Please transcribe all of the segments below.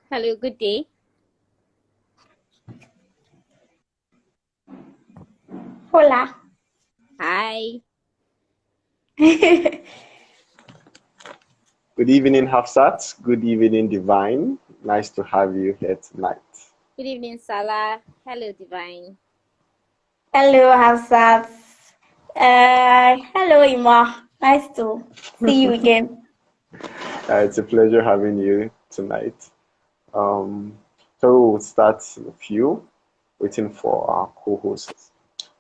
Hello, good day. Hola. Hi. Good Good evening, Hafsat. Good evening, Divine. Nice to have you here tonight. Good evening, Salah. Hello, Divine. Hello, Hafsat. Hello, Ima. Nice to see you again. It's a pleasure having you tonight. Um, so we'll start in a few, waiting for our co-hosts.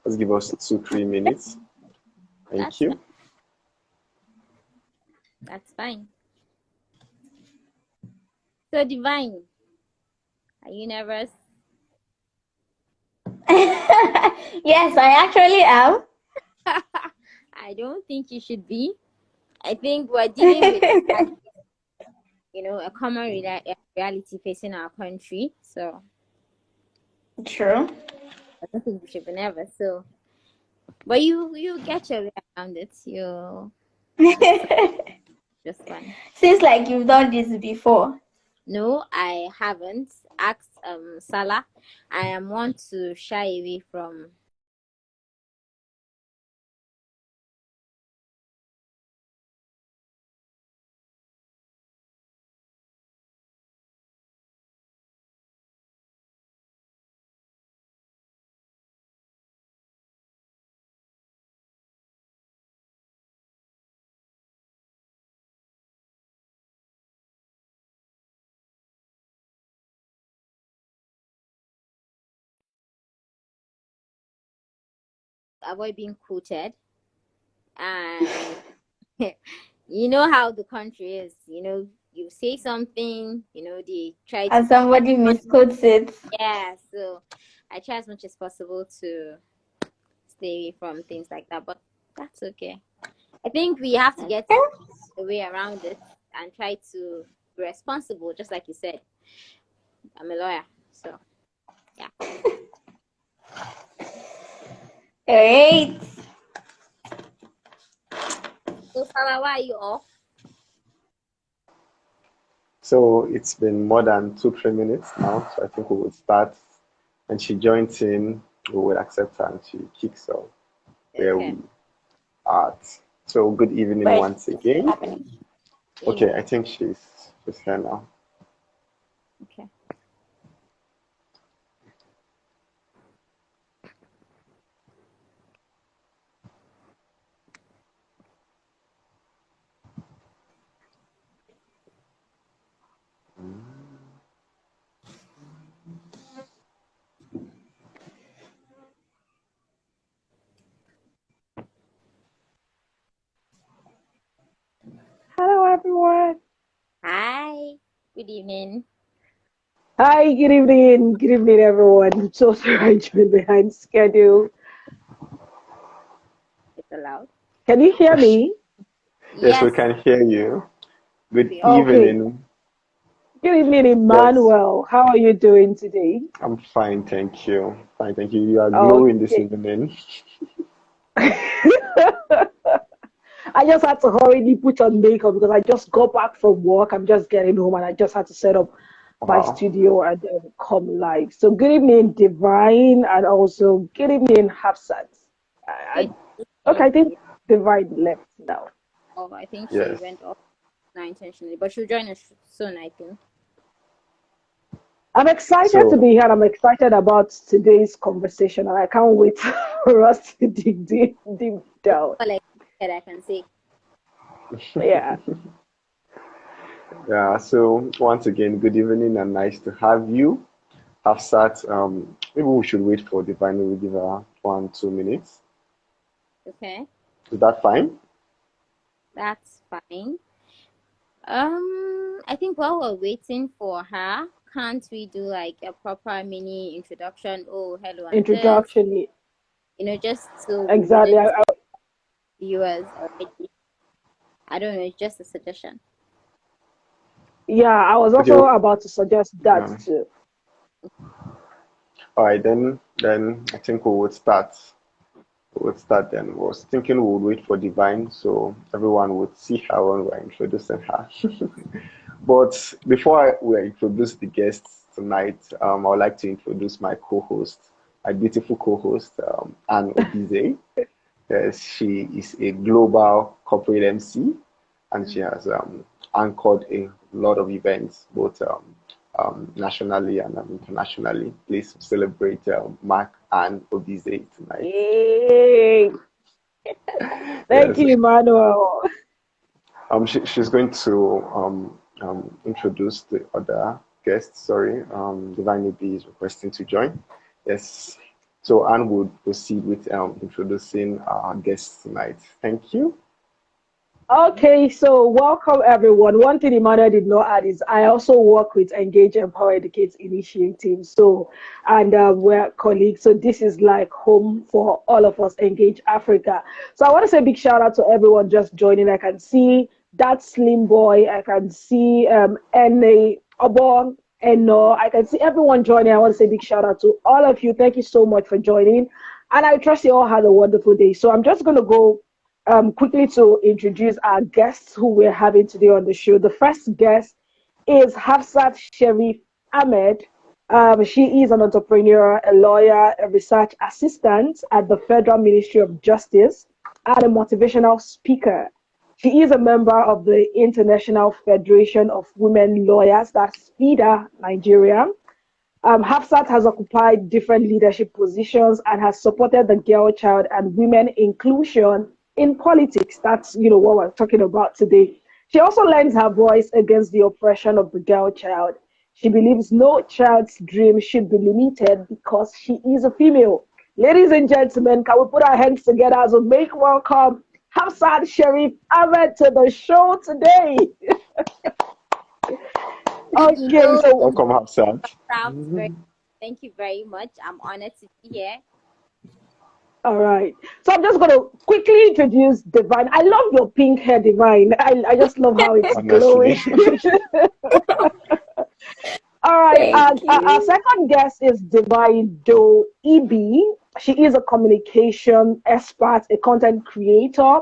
Let's give us 2-3 minutes. Thank That's fine. you. That's fine. So, Divine, are you nervous? Yes, I actually am. I don't think you should be. I think we're dealing with, a common reality facing our country. So, True. I don't think you should be nervous. So, but you get your way around it. It's just fine. Seems like you've done this before. No, I haven't asked Salah. I am one to shy away from avoid being quoted. And you know how the country is. You say something, they try to And somebody misquotes it. yeah. So I try as much as possible to stay away from things like that, but that's okay. I think we have to get a way around it and try to be responsible, just like you said. I'm a lawyer, so yeah. Alright. So Salah, why are you off? So it's been more than 2-3 minutes now. So I think we will start. And she joins in, we will accept her and she kicks off where Okay. we are. So good evening But once again. happening. Okay, Evening. I think she's here now. Okay. Hello, everyone. Hi. Good evening. Hi, good evening. Good evening, everyone. I'm so sorry I joined behind schedule. It's allowed. Can you hear me? Yes, we Yes, can hear you. Good we are. Okay. evening. Good evening, Yes, Emmanuel. How are you doing today? I'm fine, thank you. Fine, thank you. You are glowing this Okay. evening. I just had to hurriedly put on makeup because I just got back from work. I'm just getting home and I just had to set up my Wow. studio and then come live. So, good evening, Divine, and also good evening, Hafsat. Good Okay, I evening. think Divine left now. Oh, I think she Yes. went off now intentionally, but she'll join us soon, I think. I'm excited to So, be here. I'm excited about today's conversation, and I can't wait for us to dig deep down. All I I can say. Yeah. yeah, so once again, good evening and nice to have you. Hafsat, maybe we should wait for Divine. We'll give her 1-2 minutes. Okay, Is that fine? that's fine. I think while we're waiting for her, can't we do like a proper mini introduction? Oh, hello, I'm this. Introduction. Just so we Exactly. wouldn't viewers already. I don't know, it's just a suggestion. Yeah, I was Okay. also about to suggest that Yeah. too. All right, then I think we would start. We would start then. I was thinking we would wait for Divine so everyone would see her when we're introducing her. But before we introduce the guests tonight, I would like to introduce my co-host, my beautiful co-host, Anne Obize. Yes, she is a global corporate MC, and she has anchored a lot of events, both nationally and internationally. Please celebrate Mark and Obize tonight. Yay! Thank Yes, you, Emmanuel. she's going to introduce the other guests. Sorry, Divine B is requesting to join. Yes, so Anne would proceed with introducing our guests tonight. Thank you. Okay, so welcome everyone. One thing Emmanuel did not add is I also work with Engage, Empower, Educate Initiative. So, and we're colleagues. So this is like home for all of us, Engage Africa. So I want to say a big shout out to everyone just joining. I can see that slim boy. I can see N.A. Obon. And no, I can see everyone joining. I want to say a big shout out to all of you. Thank you so much for joining. And I trust you all had a wonderful day. So I'm just going to go quickly to introduce our guests who we're having today on the show. The first guest is Hafsat Sharif Ahmed. She is an entrepreneur, a lawyer, a research assistant at the Federal Ministry of Justice, and a motivational speaker. She is a member of the International Federation of Women Lawyers, that's FIDA Nigeria. Hafsat has occupied different leadership positions and has supported the girl child and women inclusion in politics. That's what we're talking about today. She also lends her voice against the oppression of the girl child. She believes no child's dream should be limited because she is a female. Ladies and gentlemen, can we put our hands together as we make welcome Hafsat Sharif Ahmed to the show today? Okay, so Welcome, Hafsat. Thank you very much. I'm honored to be here. all right. So I'm just going to quickly introduce Divine. I love your pink hair, Divine. I just love how it's Honestly. glowing. All right. Thank Our you. second guest is Divine Do Ibi. She is a communication expert, a content creator,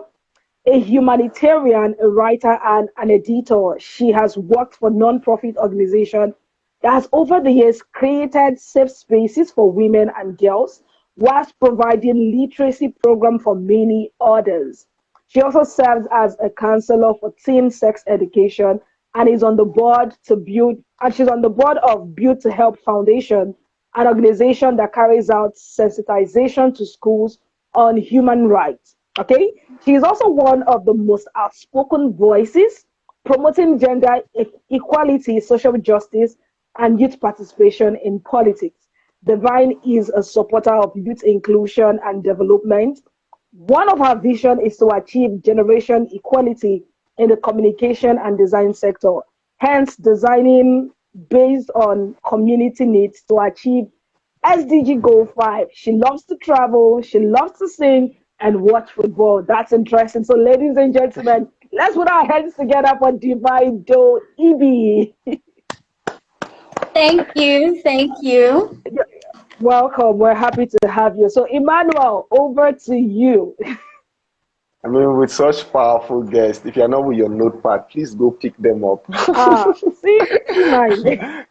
a humanitarian, a writer, and an editor. She has worked for non-profit organizations that has over the years created safe spaces for women and girls whilst providing literacy program for many others. She also serves as a counselor for teen sex education and is on the board to build and she's on the board of Build to Help Foundation, an organization that carries out sensitization to schools on human rights. Okay, she is also one of the most outspoken voices promoting gender equality, social justice, and youth participation in politics. Divine is a supporter of youth inclusion and development. One of her vision is to achieve generation equality in the communication and design sector, hence designing based on community needs to achieve SDG Goal 5. She loves to travel, she loves to sing and watch football. That's interesting. So, ladies and gentlemen, let's put our hands together for Divine Do Ibi. Thank you. Thank you. Welcome. We're happy to have you. So, Emmanuel, over to you. I mean, with such powerful guests, if you're not with your notepad, please go pick them up. See, mine.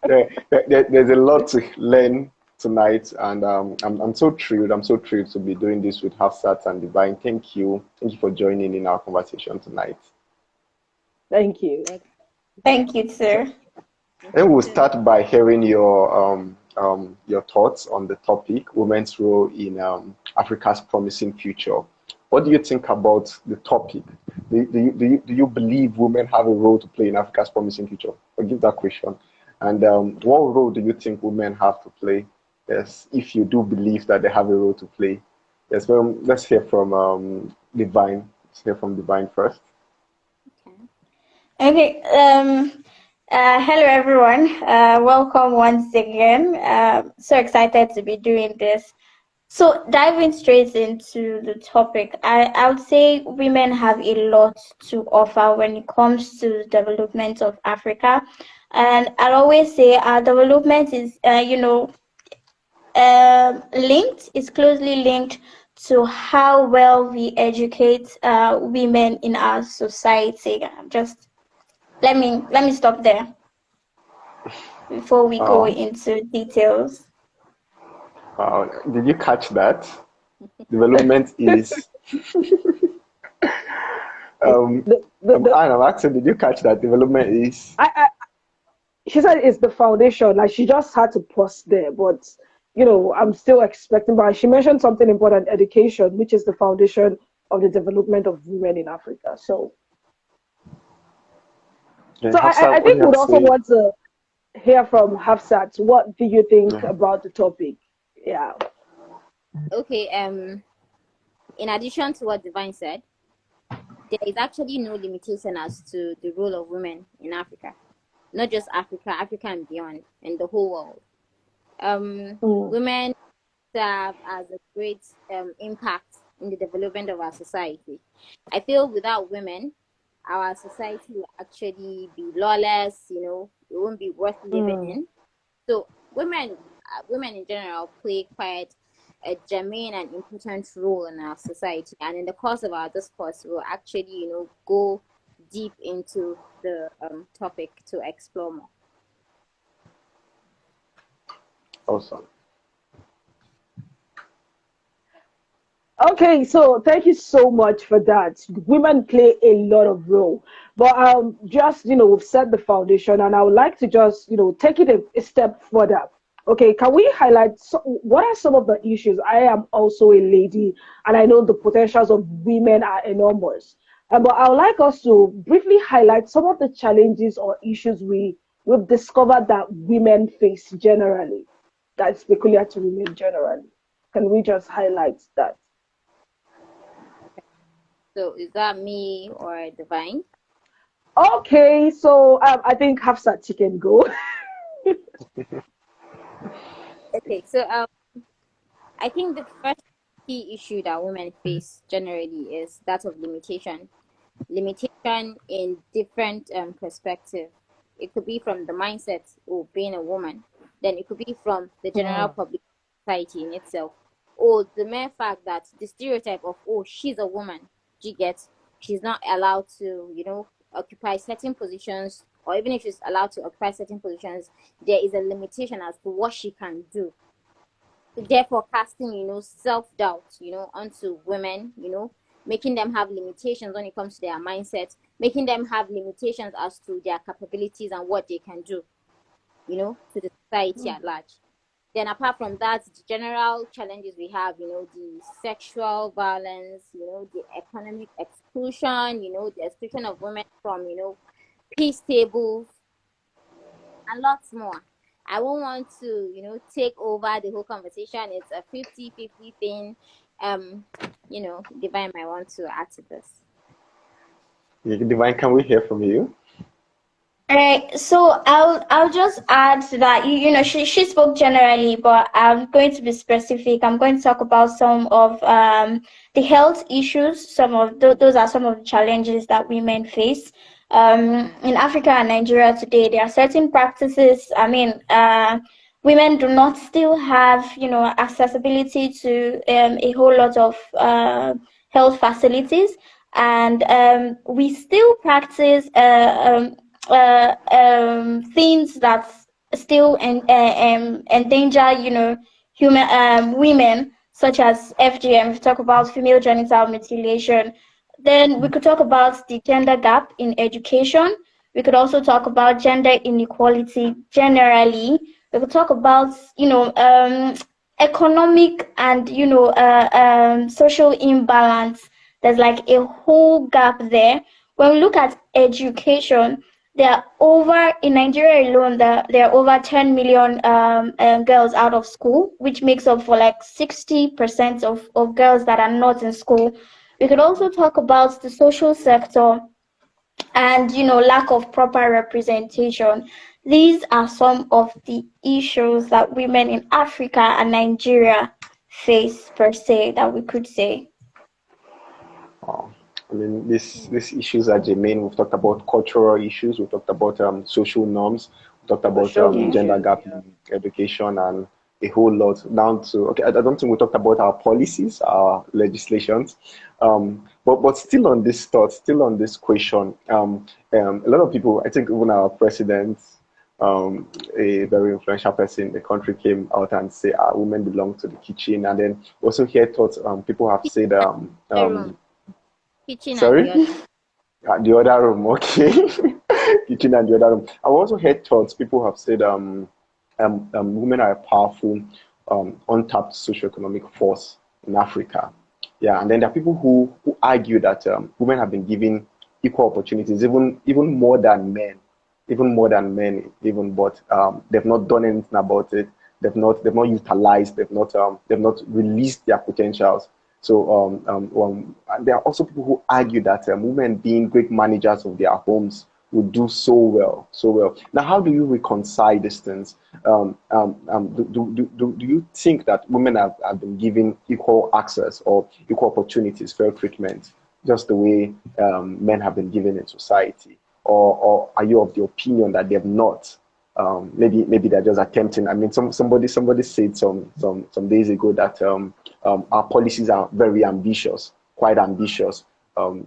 There's a lot to learn tonight, and I'm so thrilled. I'm so thrilled to be doing this with Hafsat and Divine. Thank you for joining in our conversation tonight. Thank you. Thank you, sir. Then we'll start by hearing your thoughts on the topic, women's role in Africa's promising future. What do you think about the topic? Do you believe women have a role to play in Africa's promising future? I'll give that question. And what role do you think women have to play? Yes, if you do believe that they have a role to play. Yes, well, let's hear from Divine. Let's hear from Divine first. Okay. Hello, everyone. Welcome once again. So excited to be doing this. So diving straight into the topic, I would say women have a lot to offer when it comes to the development of Africa. And I'll always say our development is, is closely linked to how well we educate women in our society. let me stop there before we go Um, into details. did you catch that? Development is um The, the, the, I'm asking, did you catch that? Development is I, she said it's the foundation. Like she just had to pause there, but I'm still expecting. But she mentioned something important: education, which is the foundation of the development of women in Africa. So, then so I Hafsa, what do think you have we'd to also say? want to hear from Hafsat. What do you think Yeah. about the topic? Yeah. Okay. In addition to what Divine said, there is actually no limitation as to the role of women in Africa. Not just Africa, Africa and beyond, and the whole world. Mm, Women serve as a great impact in the development of our society. I feel without women, our society will actually be lawless. It won't be worth living mm. in. So women in general play quite a germane and important role in our society. And in the course of our discourse, we'll actually, go deep into the topic to explore more. Awesome. Okay, so thank you so much for that. Women play a lot of role, but just we've set the foundation, and I would like to just take it a step further. Okay, can we highlight what are some of the issues? I am also a lady, and I know the potentials of women are enormous. But I would like us to briefly highlight some of the challenges or issues we've discovered that women face generally, that's peculiar to women generally. Can we just highlight that? So is that me or Divine? Okay, so I think Hafsat you can go. Okay, so I think the first key issue that women face generally is that of limitation. Limitation in different perspective. It could be from the mindset of being a woman, then it could be from the general Mm, public society in itself, or the mere fact that the stereotype of she's a woman, she gets she's not allowed to occupy certain positions, or even if she's allowed to occupy certain positions, there is a limitation as to what she can do, therefore casting self-doubt onto women, making them have limitations when it comes to their mindset, making them have limitations as to their capabilities and what they can do to the society at large. Then apart from that, the general challenges we have, the sexual violence, the economic exclusion, the exclusion of women from peace tables and lots more. I won't want to, take over the whole conversation. It's a 50-50 thing. Divine might want to add to this. Yeah, Divine, can we hear from you? Right, so I'll just add to that. She spoke generally, but I'm going to be specific. I'm going to talk about some of the health issues. Some of those are some of the challenges that women face. In Africa and Nigeria today, there are certain practices. I mean, women do not still have accessibility to a whole lot of health facilities, and we still practice things that still endanger, human women, such as FGM. We talk about female genital mutilation. Then we could talk about the gender gap in education. We could also talk about gender inequality generally. We could talk about, economic and social imbalance. There's like a whole gap there. When we look at education, there are over in Nigeria alone, there are over 10 million girls out of school, which makes up for like 60% of girls that are not in school. We could also talk about the social sector and lack of proper representation. These are some of the issues that women in Africa and Nigeria face per se, that we could say. Oh, I mean, these issues are germane. We've talked about cultural issues. We've talked about social norms. We talked about social Yeah. gender issues, gap yeah. in education and a whole lot down to, okay, I don't think we talked about our policies, our legislations, but still on this thought, still on this question, a lot of people, I think even our president, a very influential person in the country, came out and say, women belong to the kitchen. And then also hear thoughts, people have said, The room, kitchen and the sorry, other. the other room, okay, kitchen and the other room. I've also heard thoughts, people have said, women are a powerful, untapped socioeconomic force in Africa. Yeah, and then there are people who argue that women have been given equal opportunities, even more than men, but they've not done anything about it. They've not utilized. They've not released their potentials. So and there are also people who argue that women being great managers of their homes would do so well, so well. Now, how do you reconcile these things? Do you think that women have been given equal access or equal opportunities, fair treatment, just the way men have been given in society? Or are you of the opinion that they have not? Maybe they're just attempting. I mean, somebody said some days ago that our policies are very ambitious, quite ambitious. Our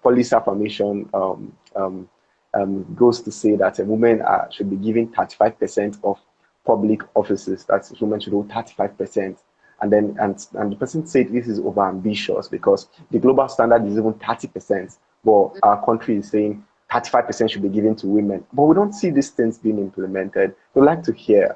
policy affirmation goes to say that women should be given 35% of public offices. That's women should hold 35%. And then and the person said this is over ambitious because the global standard is even 30%. But our country is saying 35% should be given to women. But we don't see these things being implemented. We'd like to hear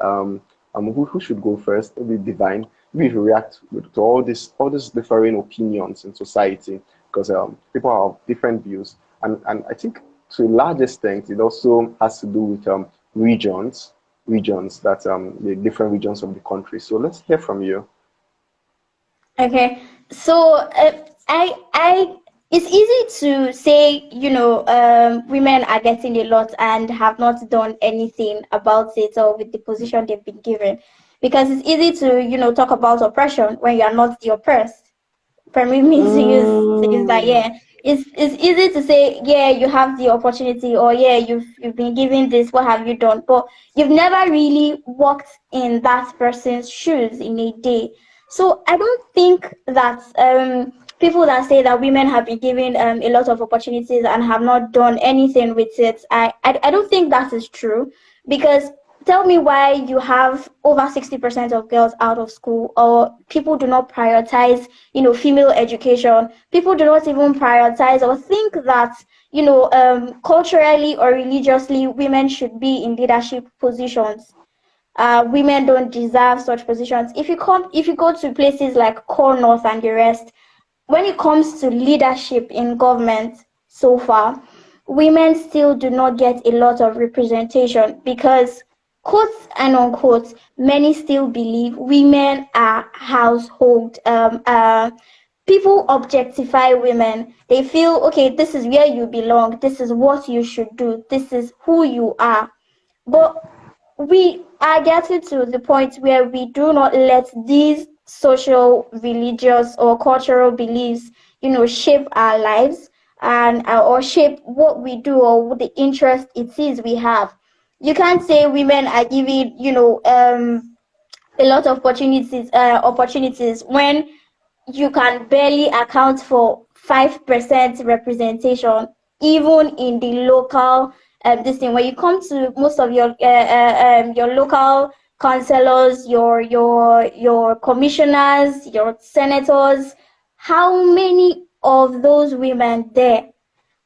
who should go first? Maybe Divine. We react to all these differing opinions in society because people have different views, and I think to a large extent it also has to do with regions that the different regions of the country. So let's hear from you. Okay, so I it's easy to say, women are getting a lot and have not done anything about it or with the position they've been given, because it's easy to talk about oppression when you are not the oppressed. Permit me to use that. Yeah, it's easy to say, yeah, you have the opportunity, or yeah, you've been given this, what have you done? But you've never really walked in that person's shoes in a day. So I don't think that people that say that women have been given a lot of opportunities and have not done anything with it, I don't think that is true, because tell me why you have over 60% of girls out of school, or people do not prioritize, female education. People do not even prioritize or think that, culturally or religiously, women should be in leadership positions. Women don't deserve such positions. If you go to places like Core North and the rest, when it comes to leadership in government, so far, women still do not get a lot of representation because, quotes and unquote, many still believe women are household. People objectify women. They feel, okay, this is where you belong. This is what you should do. This is who you are. But we are getting to the point where we do not let these social, religious, or cultural beliefs, shape our lives and or shape what we do or the interest it is we have. You can't say women are given, a lot of opportunities when you can barely account for 5% representation, even in the local this thing. When you come to most of your local councillors, your commissioners, your senators, how many of those women there?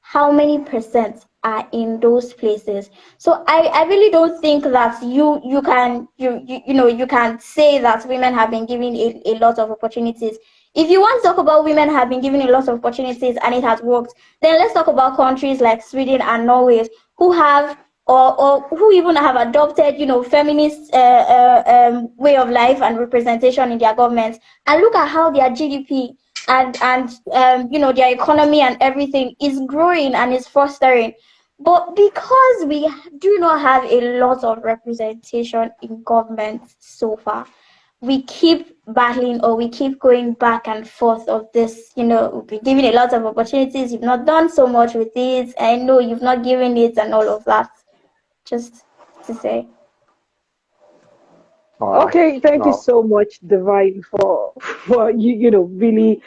How many percent are in those places? So I really don't think that you can say that women have been given a lot of opportunities. If you want to talk about women have been given a lot of opportunities and it has worked, then let's talk about countries like Sweden and Norway who have or who even have adopted, feminist way of life and representation in their governments. And look at how their GDP and their economy and everything is growing and is fostering. But because we do not have a lot of representation in government so far, we keep battling, or we keep going back and forth of this, we've been given a lot of opportunities, you've not done so much with it, I know you've not given it, and all of that. Just to say. All right. Okay, thank you No. so much, Divine, for really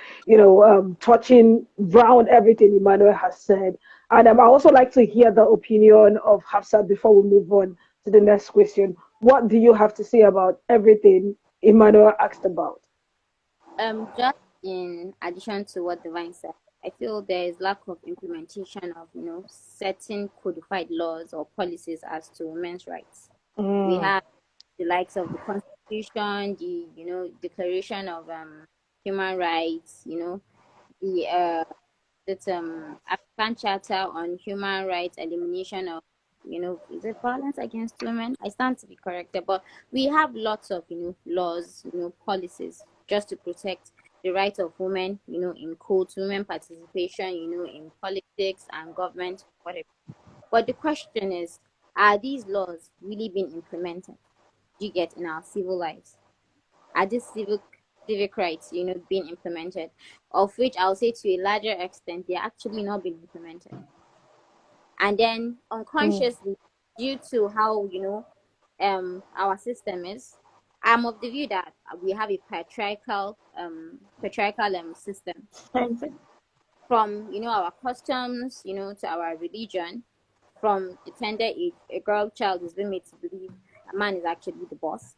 touching round everything Emmanuel has said. And I also like to hear the opinion of Hafsat before we move on to the next question. What do you have to say about everything Emmanuel asked about? Just in addition to what Divine said, I feel there is lack of implementation of certain codified laws or policies as to women's rights. We Mm, have the likes of the Constitution, the Declaration of Human Rights, the it's African Charter on Human Rights, elimination of is it violence against women? I stand to be corrected, but we have lots of laws, policies just to protect the rights of women, in courts, women participation, in politics and government, whatever. But the question is, are these laws really being implemented? Do you get in our civil lives? Are these civic rights, being implemented? Of which I'll say to a larger extent, they're actually not being implemented. And then mm, unconsciously, due to how our system is, I'm of the view that we have a patriarchal system, from our customs, to our religion. From a tender age, a girl child is being made to believe a man is actually the boss.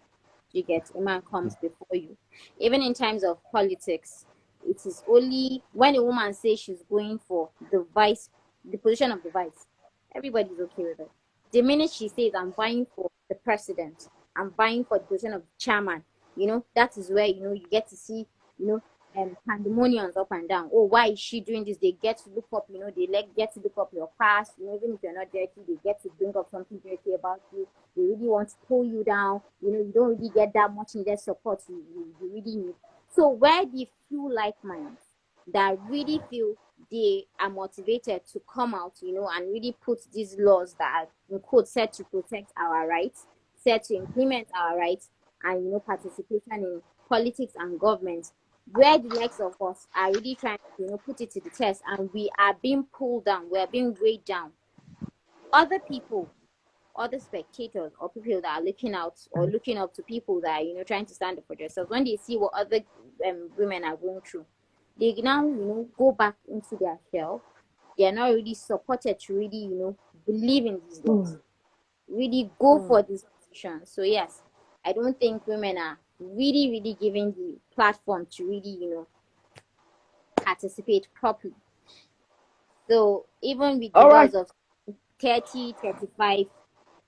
You get, a man comes before you. Even in times of politics, it is only when a woman says she's going for the position of the vice, everybody's okay with it. The minute she says, I'm vying for the president, I'm vying for the position of the chairman, that is where you get to see you know pandemoniums up and down. Oh, why is she doing this? They get to look up, get to look up your past, even if you're not dirty, they get to bring up something dirty about you. They really want to pull you down. You don't really get that much in their support you really need. So where the few like minds that really feel they are motivated to come out, and really put these laws that are in quote set to protect our rights, set to implement our rights, and participation in politics and government, where the likes of us are really trying to put it to the test, and we are being pulled down, we are being weighed down. Other people, other spectators, or people that are looking out or looking up to people that are trying to stand up for themselves, when they see what other women are going through, they now go back into their shell. They are not really supported to really believe in these laws, mm, really go mm. for this position. So yes, I don't think women are really given the platform to really participate properly. So even with the All right. laws of 30, 35,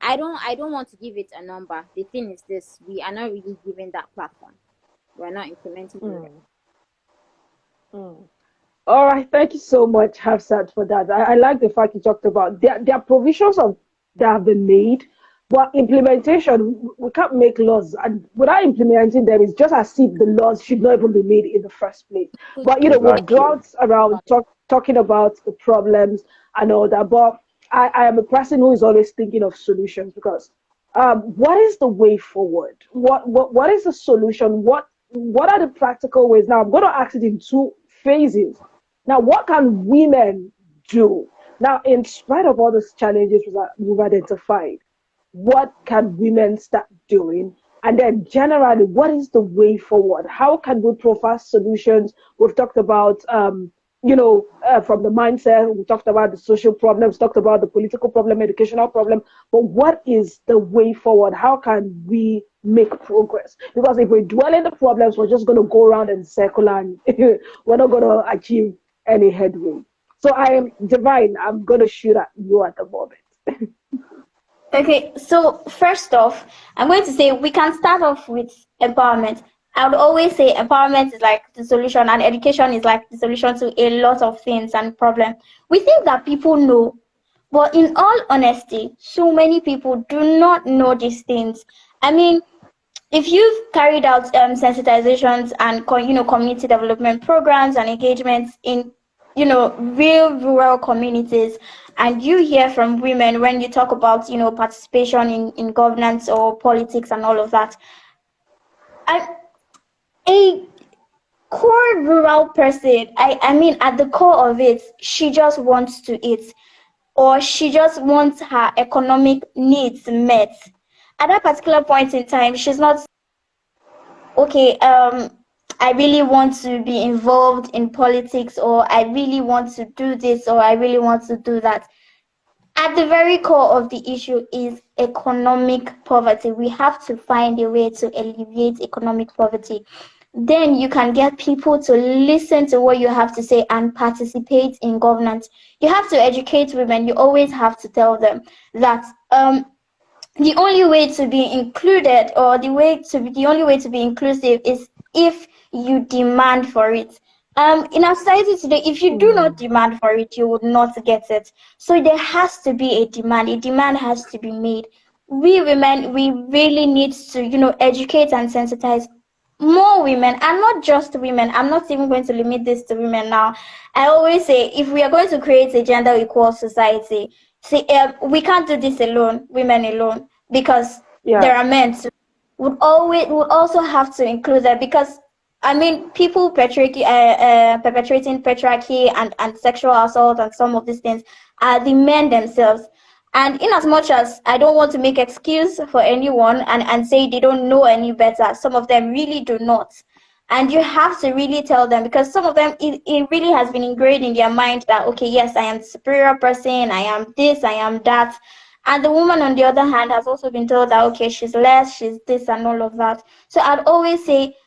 I don't want to give it a number. The thing is this: we are not really given that platform. We're not implementing it. Mm, mm. All right, thank you so much, Hafsat, for that. I like the fact you talked about there are provisions of that have been made, but implementation, we can't make laws, and without implementing them, it's just as if the laws should not even be made in the first place. So But we've Exactly. dwelt around talking about the problems and all that. But I am a person who is always thinking of solutions because what is the way forward? What is the solution? What are the practical ways? Now I'm going to ask it in two phases. Now, what can women do? Now, in spite of all those challenges we've identified, what can women start doing? And then, generally, what is the way forward? How can we provide solutions? We've talked about, from the mindset, we talked about the social problems, talked about the political problem, educational problem. But what is the way forward? How can we make progress? Because if we dwell in the problems, we're just going to go around in circle and we're not going to achieve any headway. So I am Divine. I'm going to shoot at you at the moment. Okay, so first off, I'm going to say we can start off with empowerment. I would always say empowerment is like the solution, and education is like the solution to a lot of things and problems. We think that people know, but in all honesty, so many people do not know these things. I mean, if you've carried out sensitizations and community development programs and engagements in real rural communities, and you hear from women when you talk about participation in governance or politics and all of that, and a core rural person, I mean, at the core of it, she just wants to eat, or she just wants her economic needs met. At that particular point in time, she's not okay, I really want to be involved in politics, or I really want to do this, or I really want to do that. At the very core of the issue is economic poverty. We have to find a way to alleviate economic poverty. Then you can get people to listen to what you have to say and participate in governance. You have to educate women. You always have to tell them that the only way to be included, or the only way to be inclusive, is if you demand for it. In our society today, if you do not Mm. demand for it, you would not get it. So there has to be a demand. A demand has to be made. We women, we really need to, educate and sensitize more women, and not just women. I'm not even going to limit this to women now. I always say, if we are going to create a gender equal society, see, we can't do this alone, women alone, because there Yeah. are men too. Would also have to include that, because I mean, people perpetrating patriarchy and sexual assault and some of these things are the men themselves. And in as much as I don't want to make excuse for anyone and say they don't know any better, some of them really do not. And you have to really tell them, because some of them, it really has been ingrained in their mind that, okay, yes, I am the superior person, I am this, I am that. And the woman, on the other hand, has also been told that, okay, she's less, she's this, and all of that. So I'd always say,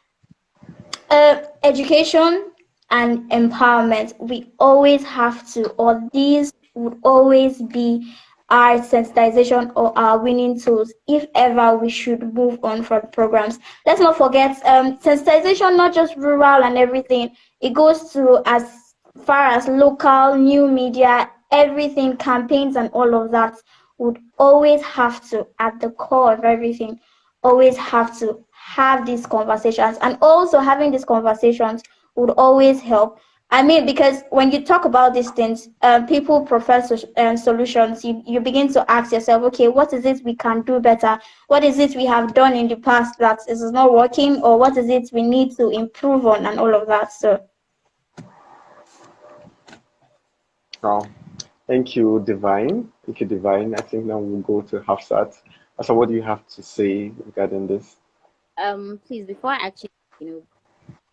education and empowerment, we always have to, or these would always be our sensitization or our winning tools if ever we should move on from programs. Let's not forget, sensitization, not just rural and everything, it goes to as far as local, new media, everything, campaigns, and all of that would always have to, at the core of everything, always have to have these conversations. And also, having these conversations would always help. I mean, because when you talk about these things, people prefer solutions. You begin to ask yourself, okay, what is it we can do better? What is it we have done in the past that is not working? Or what is it we need to improve on, and all of that? So, Oh, thank you, Divine. Thank you, Divine. I think now we'll go to Hafsat. So, what do you have to say regarding this? Please, before I actually,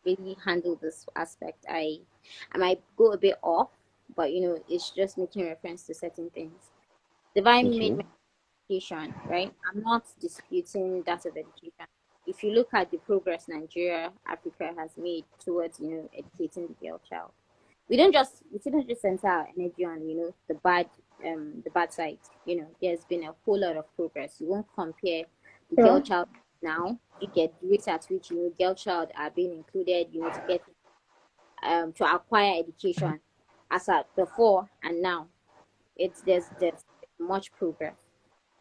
really handle this aspect, I might go a bit off, but it's just making reference to certain things. Divine Okay. made education, right? I'm not disputing that of education. If you look at the progress Nigeria, Africa has made towards, educating the girl child, we shouldn't just center our energy on, the bad side. There's been a whole lot of progress. You won't compare the girl sure. child now. You get the rate at which, girl child are being included, to get to acquire education as at before and now. There's much progress.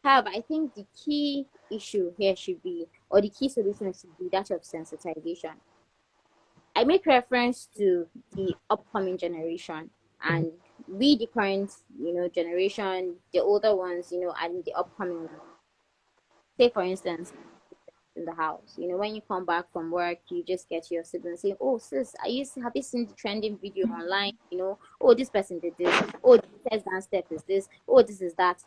However, I think the key issue here should be, or the key solution should be that of sensitization. I make reference to the upcoming generation, and we, the current, generation, the older ones, and the upcoming ones. Say, for instance, in the house, when you come back from work, you just get your siblings saying, "Oh, sis, have you seen the trending video online? Oh, this person did this. Oh, the first dance step is this. Oh, this is that."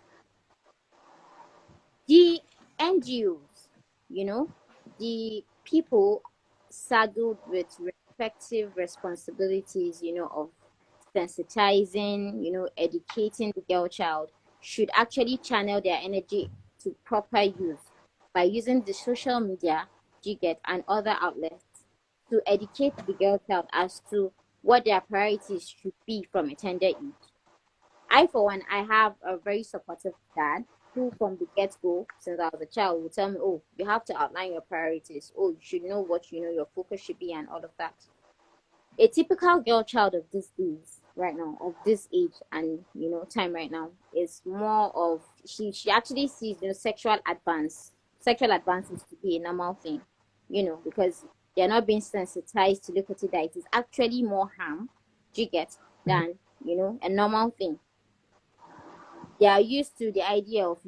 The NGOs, the people saddled with respective responsibilities, of sensitizing, educating the girl child, should actually channel their energy to proper use by using the social media, you get, and other outlets to educate the girl child as to what their priorities should be from a tender age. I, for one, I have a very supportive dad who, from the get go, since I was a child, would tell me, "Oh, you have to outline your priorities. Oh, you should know what your focus should be, and all of that." A typical girl child of these days, right now, of this age and time right now, is more of, she actually sees sexual advances to be a normal thing, because they're not being sensitized to look at it that it is actually more harm, do you get, than a normal thing. They are used to the idea of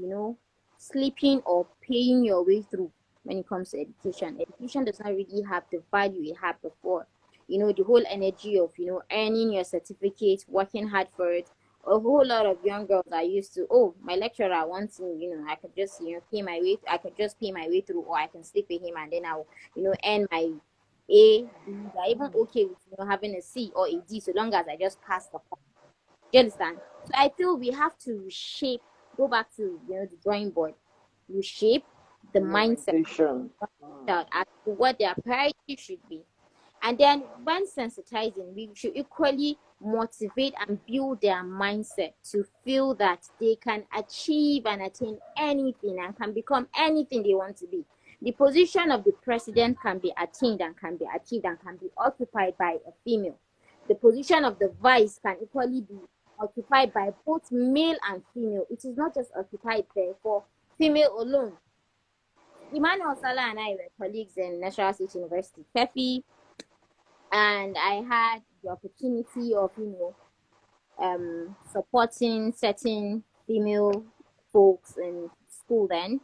sleeping or paying your way through. When it comes to education does not really have the value it had before. The whole energy of earning your certificate, working hard for it, a whole lot of young girls are used to, oh, my lecturer wants me, I could just, I could just pay my way through, or I can stick with him and then I'll, earn my A, B. They're even okay with, having a C or a D so long as I just pass the form. Do you understand? So I feel we have to reshape, go back to, the drawing board, reshape the mindset as to what their priority should be. And then when sensitizing, we should equally motivate and build their mindset to feel that they can achieve and attain anything and can become anything they want to be. The position of the president can be attained and can be achieved and can be occupied by a female. The position of the vice can equally be occupied by both male and female. It is not just occupied there for female alone. Emmanuel Salah and I were colleagues in National State University, Kefi, and I had the opportunity of, supporting certain female folks in school then.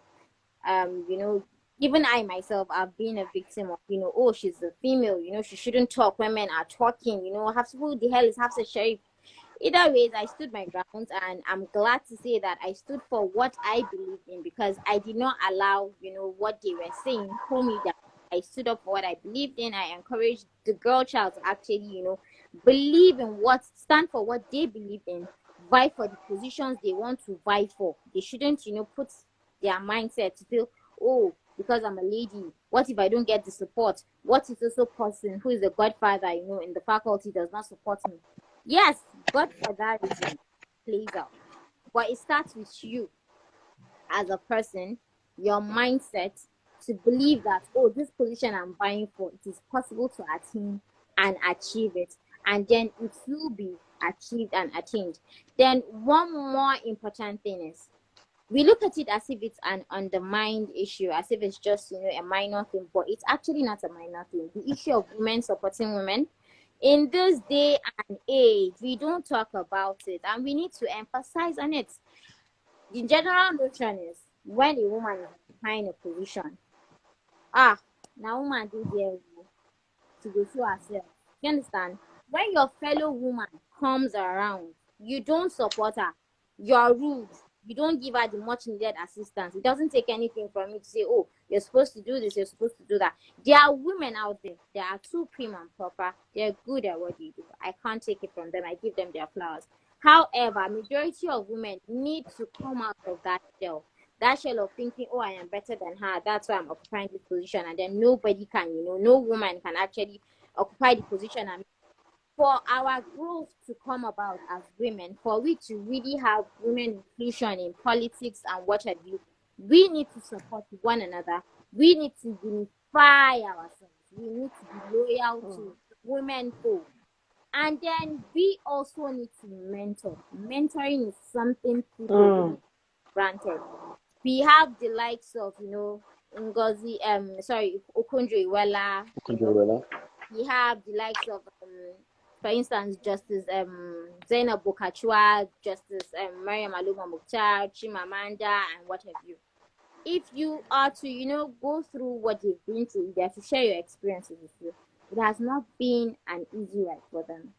Even I myself, I've been a victim of, oh, she's a female, she shouldn't talk when men are talking, who the hell is Hafsa Sharif? Either ways, I stood my ground, and I'm glad to say that I stood for what I believed in, because I did not allow, what they were saying pull me down. I stood up for what I believed in. I encouraged the girl child to actually, believe in stand for what they believe in, vie for the positions they want to vie for. They shouldn't, put their mindset to feel, oh, because I'm a lady, what if I don't get the support? What if this person who is a godfather, in the faculty does not support me? Yes, God for that reason plays out. But it starts with you as a person, your mindset to believe that, oh, this position I'm vying for, it is possible to attain and achieve it. And then it will be achieved and attained. Then one more important thing is, we look at it as if it's an undermined issue, as if it's just, a minor thing, but it's actually not a minor thing. The issue of women supporting women, in this day and age, we don't talk about it, and we need to emphasize on it. The general notion is, when a woman is occupying a position, now woman do there to go show herself. You understand? When your fellow woman comes around, you don't support her. You're rude. You don't give her the much needed assistance. It doesn't take anything from you to say, oh, you're supposed to do this, you're supposed to do that. There are women out there. They are too prim and proper. They're good at what they do. I can't take it from them. I give them their flowers. However, majority of women need to come out of that shell. That shell of thinking, oh, I am better than her. That's why I'm occupying this position. And then nobody can, no woman can actually occupy the position. And for our growth to come about as women, for we to really have women inclusion in politics and what have you, we need to support one another. We need to unify ourselves. We need to be loyal to women folk. And then we also need to mentor. Mentoring is something people granted. We have the likes of, Ngozi, Okonjo Iweala. We have the likes of, for instance, Justice Zainab Bokachua, Justice Mariam Aluma Mukhtar, Chimamanda, and what have you. If you are to, go through what they've been through, they have to share your experiences with you. It has not been an easy ride for them.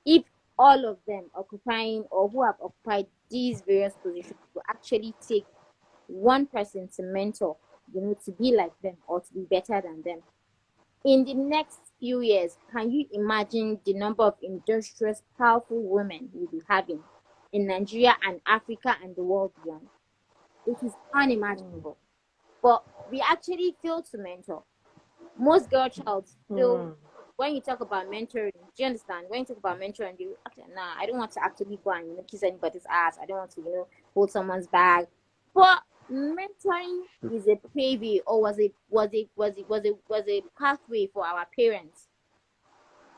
If all of them occupying or who have occupied these various positions will actually take one person to mentor, to be like them or to be better than them, in the next few years, can you imagine the number of industrious, powerful women we'll be having in Nigeria and Africa and the world beyond? It is unimaginable. But we actually fail to mentor. Most girl child feel, when you talk about mentoring, do you understand? When you talk about mentoring, I don't want to actually go and kiss anybody's ass. I don't want to, hold someone's bag. But mentoring is a preview, or was a pathway for our parents.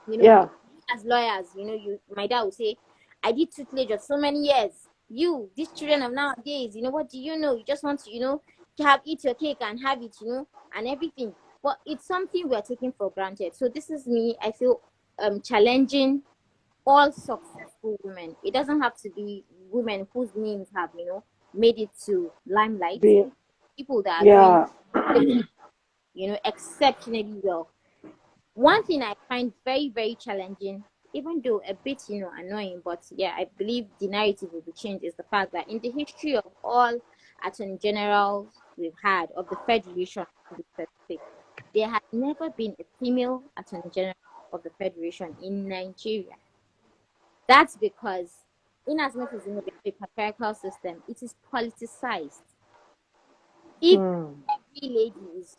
As lawyers, my dad would say, I did tutelage of so many years. These children of nowadays, what do you know? You just want to, to eat your cake and have it, and everything. But it's something we're taking for granted. So this is me, I feel, challenging all successful women. It doesn't have to be women whose names have, made it to limelight. People that are doing, exceptionally well. One thing I find very, very challenging even though a bit, annoying, but yeah, I believe the narrative will be changed, is the fact that in the history of all attorney generals we've had, of the Federation to be specific, there has never been a female attorney general of the Federation in Nigeria. That's because, in as much as we have a patriarchal system, it is politicized. If every lady is,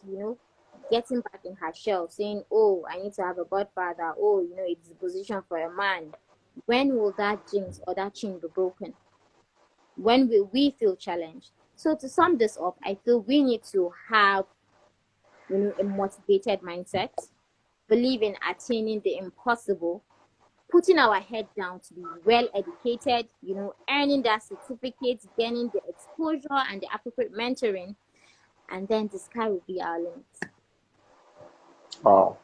getting back in her shell, saying, "Oh, I need to have a godfather. Oh, it's the position for a man." When will that jinx or that chain be broken? When will we feel challenged? So to sum this up, I feel we need to have, a motivated mindset, believe in attaining the impossible, putting our head down to be well educated, earning that certificate, gaining the exposure and the appropriate mentoring, and then the sky will be our limit. Wow,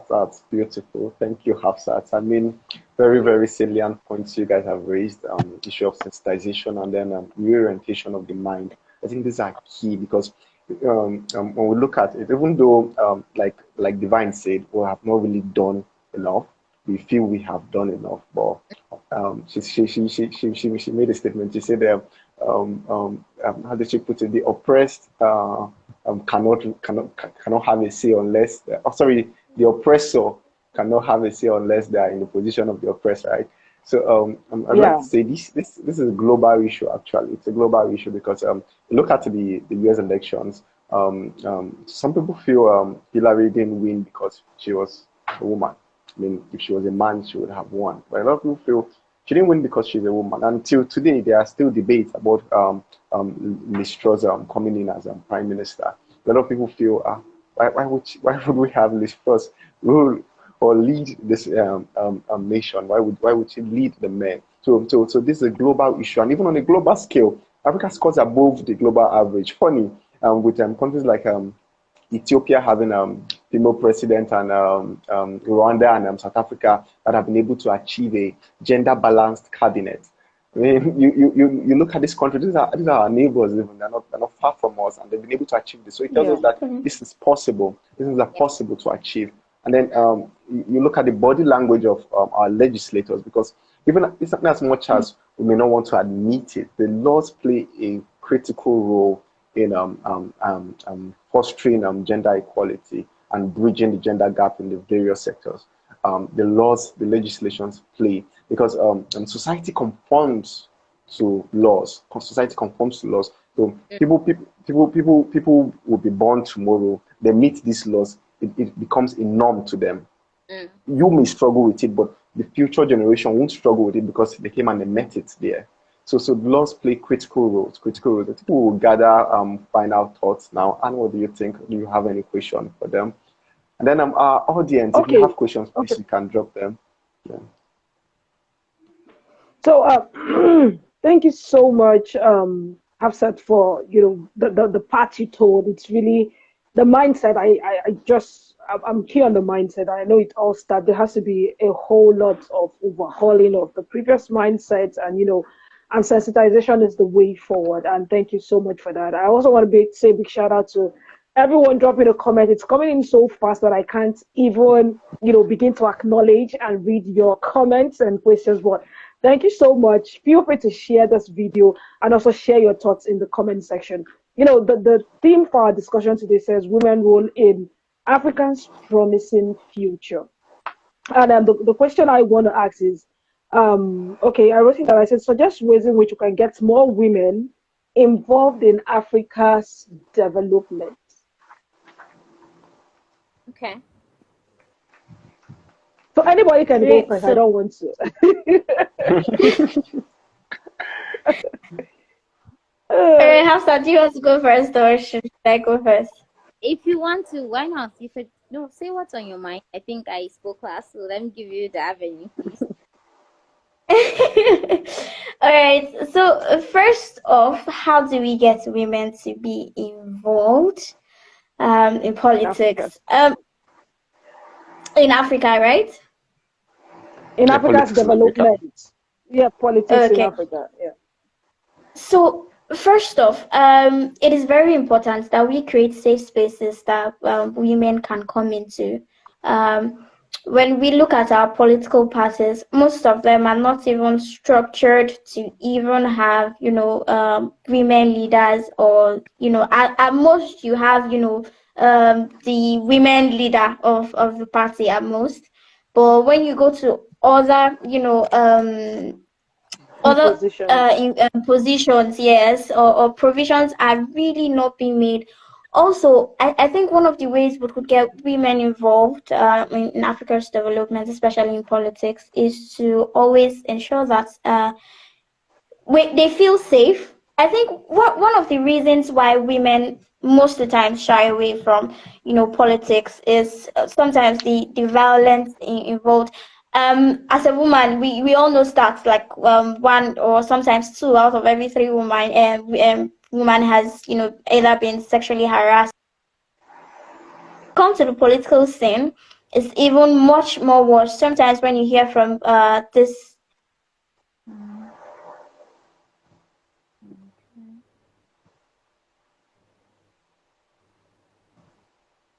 that's beautiful. Thank you, Hafsat. I mean, very, very salient points you guys have raised. Issue of sensitization and then reorientation of the mind. I think these are key because when we look at it, even though like Divine said, we have not really done enough. We feel we have done enough, but she made a statement. She said, how did she put it? The oppressed cannot have a say unless the oppressor cannot have a say unless they are in the position of the oppressed, right? So I'd like to say this is a global issue. Actually, it's a global issue because look at the US elections. Some people feel Hillary didn't win because she was a woman. I mean, if she was a man, she would have won. But a lot of people feel she didn't win because she's a woman. Until today, there are still debates about Ms. Truss coming in as prime minister. A lot of people feel, why would we have Ms. Truss rule or lead this nation? Why would she lead the men? So this is a global issue, and even on a global scale, Africa scores above the global average. Funny, with countries like Ethiopia having female president and Rwanda and South Africa that have been able to achieve a gender balanced cabinet. I mean, you look at this country. These are our neighbors. Even they're not far from us, and they've been able to achieve this. So it tells us that this is possible. This is possible to achieve. And then you look at the body language of our legislators, because even as much as we may not want to admit it, the laws play a critical role in fostering gender equality and bridging the gender gap in the various sectors. The laws, the legislations play because society conforms to laws. Society conforms to laws. So people will be born tomorrow. They meet these laws. It becomes a norm to them. You may struggle with it, but the future generation won't struggle with it because they came and they met it there. So laws play critical roles. Critical roles. People will gather final thoughts now. And what do you think? Do you have any question for them? And then our audience, if you have questions, please you can drop them. Yeah. So thank you so much, Hafsat, for the part you told. It's really the mindset. I'm key on the mindset. I know it all starts. There has to be a whole lot of overhauling of the previous mindsets, and sensitization is the way forward. And thank you so much for that. I also want to say a big shout out to everyone dropping a comment. It's coming in so fast that I can't even, begin to acknowledge and read your comments and questions. But thank you so much. Feel free to share this video and also share your thoughts in the comment section. The theme for our discussion today says women role in Africa's promising future. And the question I want to ask is, I wrote it that I said, suggest ways in which you can get more women involved in Africa's development. Okay. So anybody can go first. I don't want to. Hafsa, do you want to go first or should I go first? If you want to, why not? You could say what's on your mind. I think I spoke last, so let me give you the avenue, please. All right. So first off, how do we get women to be involved in politics? In Africa, right? In Africa's development. Yeah, politics in Africa. Yeah. So first off, it is very important that we create safe spaces that women can come into. when we look at our political parties, most of them are not even structured to even have, women leaders, or, at most you have, the women leader of the party at most. But when you go to other, Key other positions. positions, yes, or provisions are really not being made. Also, I think one of the ways we could get women involved in Africa's development, especially in politics, is to always ensure that they feel safe. I think one of the reasons why women most of the time shy away from, politics is sometimes the violence involved. As a woman, we all know stats like one or sometimes two out of every three woman has, either been sexually harassed. Come to the political scene, it's even much more worse. Sometimes when you hear from this.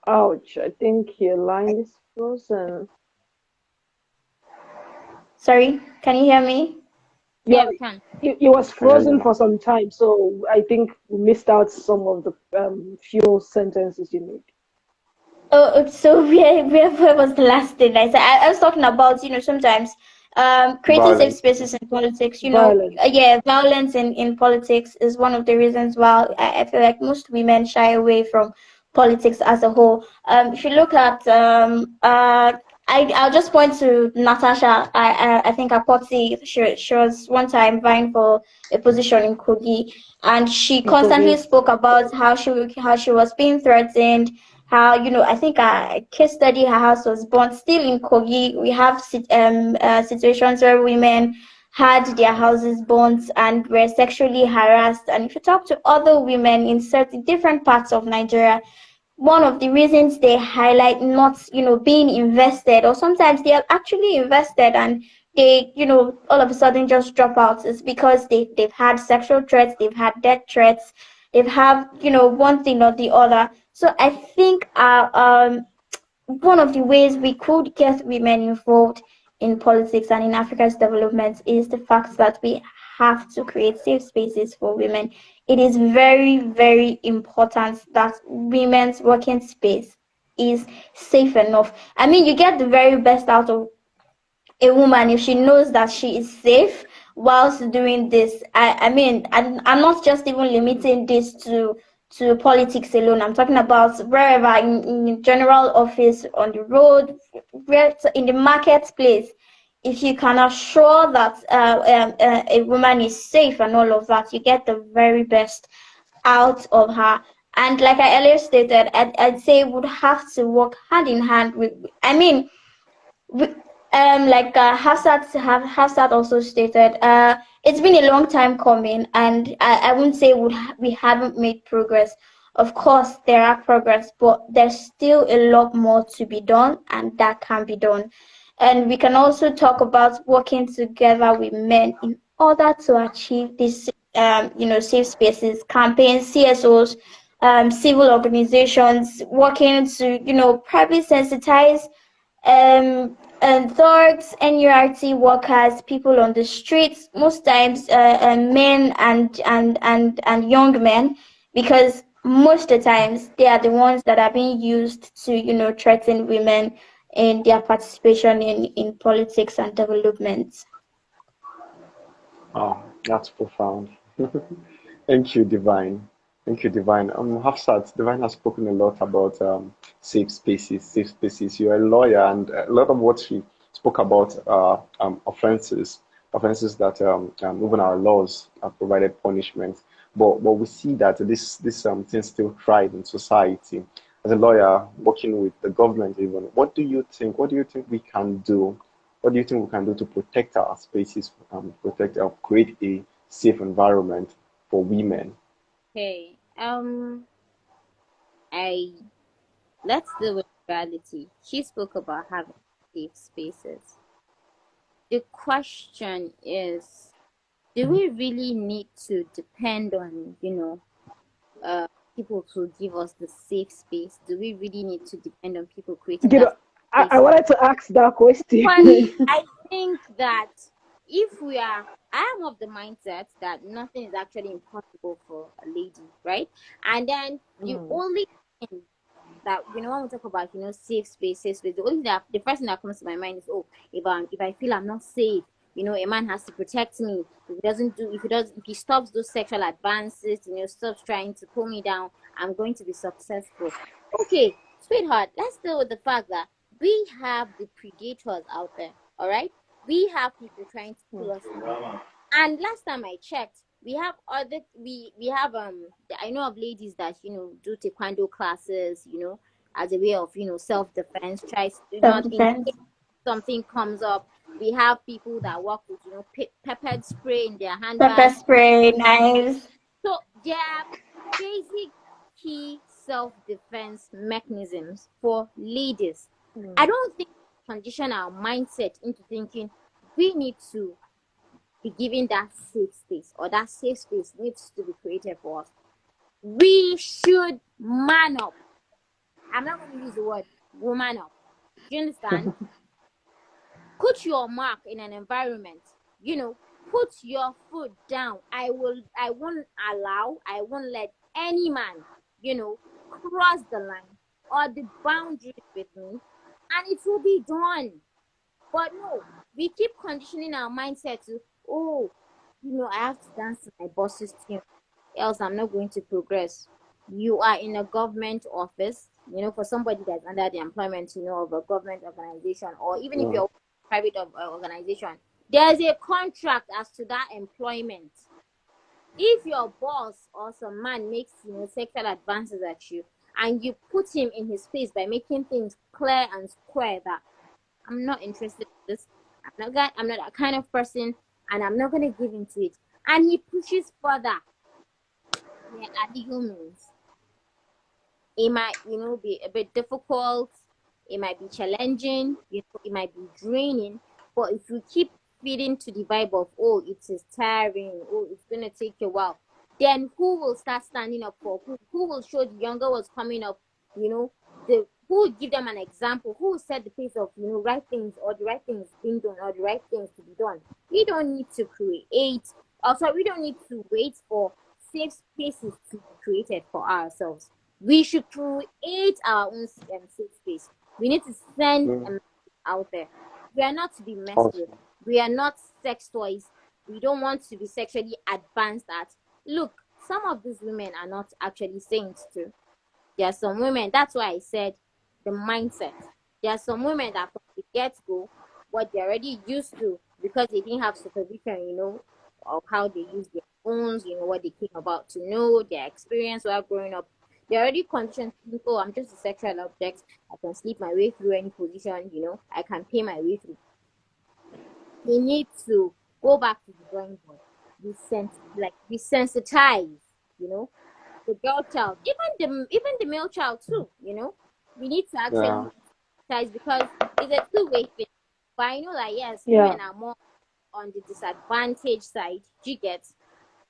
Ouch, I think your line is frozen. Sorry, can you hear me? Yeah, Yeah, we can. it was I hear you frozen for now. some time, so I think we missed out some of the few sentences you made. So where was the last thing I said? I was talking about, sometimes creating safe Violence. spaces in politics, Violence. yeah, violence in politics is one of the reasons why I feel like most women shy away from politics as a whole. If you look at I'll just point to Natasha. I think Akpoti, she was one time vying for a position in Kogi, and she constantly Kogi. spoke about how she was being threatened, how, I think a case study, her house was burnt. Still in Kogi, we have situations where women had their houses burnt and were sexually harassed. And if you talk to other women in certain different parts of Nigeria, one of the reasons they highlight not, being invested, or sometimes they are actually invested and they, all of a sudden just drop out, is because they've had sexual threats, they've had death threats, they've had, one thing or the other. So I think one of the ways we could get women involved in politics and in Africa's development is the fact that we have to create safe spaces for women. It is very, very important that women's working space is safe enough. I mean, you get the very best out of a woman if she knows that she is safe whilst doing this. I mean, I'm not just even limiting this to politics alone. I'm talking about wherever, in general office, on the road, where, in the marketplace. If you can assure that a woman is safe and all of that, you get the very best out of her. And like I earlier stated, I'd say would have to work hand in hand with, I mean, like Hafsat also stated, it's been a long time coming, and I wouldn't say we haven't made progress. Of course, there are progress, but there's still a lot more to be done, and that can be done. And we can also talk about working together with men in order to achieve this, safe spaces, campaigns, CSOs, civil organizations, working to, probably sensitize and thugs, NURT workers, people on the streets, most times men and young men, because most of the times they are the ones that are being used to, threaten women in their participation in politics and development. Oh, that's profound. Thank you, Divine. Thank you, Divine. Hafsat, Divine has spoken a lot about safe spaces, safe spaces. You're a lawyer, and a lot of what she spoke about are offenses that even our laws have provided punishment. But we see that this thing still thrive in society. As a lawyer working with the government, even, what do you think? What do you think we can do? What do you think we can do to protect our spaces, protect or create a safe environment for women? Okay. I Let's deal with reality. She spoke about having safe spaces. The question is, do we really need to depend on, people to give us the safe space? Do we really need to depend on people creating You that? know, I wanted to ask that question. But I think that if we are, I am of the mindset that nothing is actually impossible for a lady, right? And then the only thing that when we talk about safe spaces, the only that the first thing that comes to my mind is, oh, if I feel I'm not safe, a man has to protect me. If he stops those sexual advances, stops trying to pull me down, I'm going to be successful. Okay, sweetheart, let's deal with the fact that we have the predators out there. All right, we have people trying to pull us down. And last time I checked, we have I know of ladies that do taekwondo classes, as a way of self defense. Tries to not in Self-defense. case something comes up. We have people that work with peppered spray in their Pepper handbags. spray, knives. So there are basic key self defense mechanisms for ladies. I don't think we condition our mindset into thinking we need to be given that safe space, or that safe space needs to be created for us. We should man up. I'm not going to use the word woman up. Do you understand? Put your mark in an environment. Put your foot down. I won't let any man, cross the line or the boundaries with me, and it will be done. But no, we keep conditioning our mindset to, oh, I have to dance to my boss's tune, else I'm not going to progress. You are in a government office, for somebody that's under the employment, of a government organization, or even if Yeah. you're a private organization, there's a contract as to that employment. If your boss or some man makes, sexual advances at you, and you put him in his place by making things clear and square that I'm not interested in this. I'm not that kind of person, and I'm not gonna give into it. And he pushes further. There are legal means. It might, be a bit difficult. It might be challenging. It might be draining. But if you keep feeding to the vibe of, oh, it is tiring, oh, it's gonna take a while, then who will start standing up for who? Who will show the younger ones coming up? Who will give them an example? Who will set the pace of right things, or the right things being done, or the right things to be done? We don't need to create. Also, we don't need to wait for safe spaces to be created for ourselves. We should create our own safe space. We need to send a message out there. We are not to be messed with. Awesome. We are not sex toys. We don't want to be sexually advanced at. Look, some of these women are not actually saints too. There are some women, that's why I said the mindset. There are some women that from the get-go, what they're already used to, because they didn't have supervision, of how they use their phones, what they came about to know, their experience while growing up. They're already conditioned to think, oh, I'm just a sexual object. I can sleep my way through any position, I can pay my way through. We need to go back to the drawing board. Be sensitized, the girl child, even the male child too. We need to Yeah. actually sensitize, because it's a two-way thing. But I know that yes, Yeah. women are more on the disadvantaged side. You get?